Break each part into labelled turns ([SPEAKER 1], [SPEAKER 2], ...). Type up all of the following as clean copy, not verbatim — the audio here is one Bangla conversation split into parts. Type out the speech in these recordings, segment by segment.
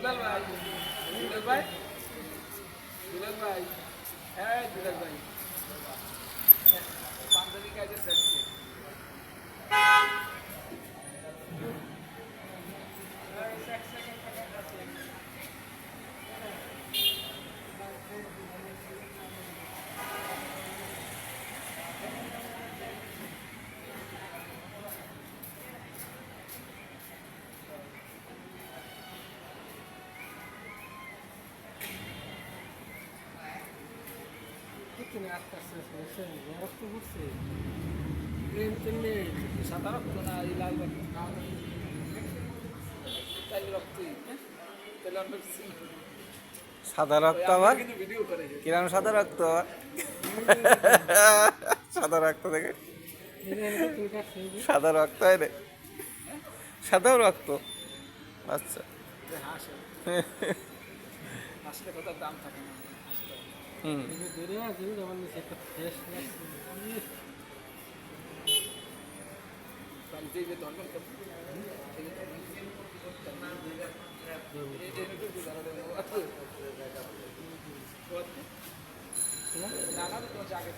[SPEAKER 1] দুলাল ভাই, দুলাল ভাই, দুলাল ভাই, হ্যাঁ দুলাল ভাই, পাঞ্জাবি কাজে যাচ্ছে। সাদা রক্ত না এই লাল রক্ত তাই রক্তই তাহলে আমরা
[SPEAKER 2] সাদা রক্ত আবার
[SPEAKER 1] কিন্তু ভিডিও করে
[SPEAKER 2] কিরম সাদা রক্ত আবার সাদা রক্ত দেখে সাদা রক্ত হয় রে সাদাও রক্ত আচ্ছা
[SPEAKER 1] হাসে হাসলে কত দাম থাকে না হাসলে
[SPEAKER 2] হুম
[SPEAKER 1] বাড়িতে যে ধর্মের নানা তো জাগে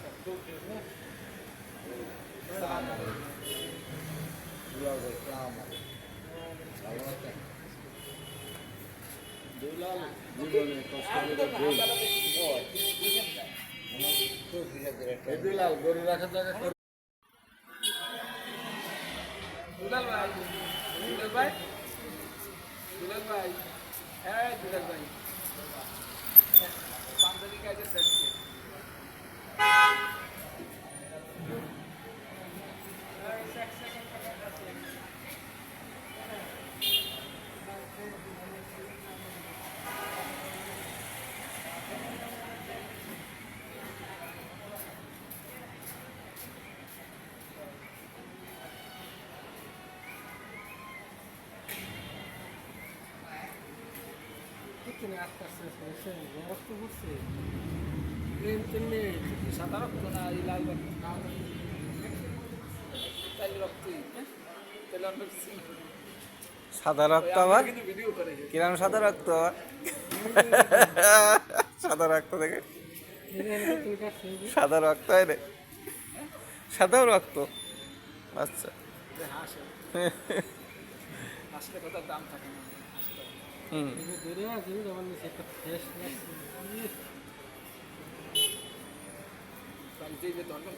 [SPEAKER 3] দুলাল গরু রাখার জায়গা
[SPEAKER 1] দুলাল ভাই, দুলাল ভাই, দুলাল ভাই, হ্যাঁ দুলাল ভাই, পাঞ্জাবি কাজে যাচ্ছে। সাদা রক্ত না এই লাল রক্ত তাই রক্তই তাহলে আমরা
[SPEAKER 2] সাদা রক্ত আবার
[SPEAKER 1] কিন্তু ভিডিও করে
[SPEAKER 2] কিরম সাদা রক্ত আবার সাদা রক্ত দেখে সাদা রক্ত হয় রে সাদাও রক্ত আচ্ছা
[SPEAKER 1] হাসে হাসলে কত দাম থাকে না হাসলে
[SPEAKER 2] হুম
[SPEAKER 1] বাড়িতে যে ধর্মের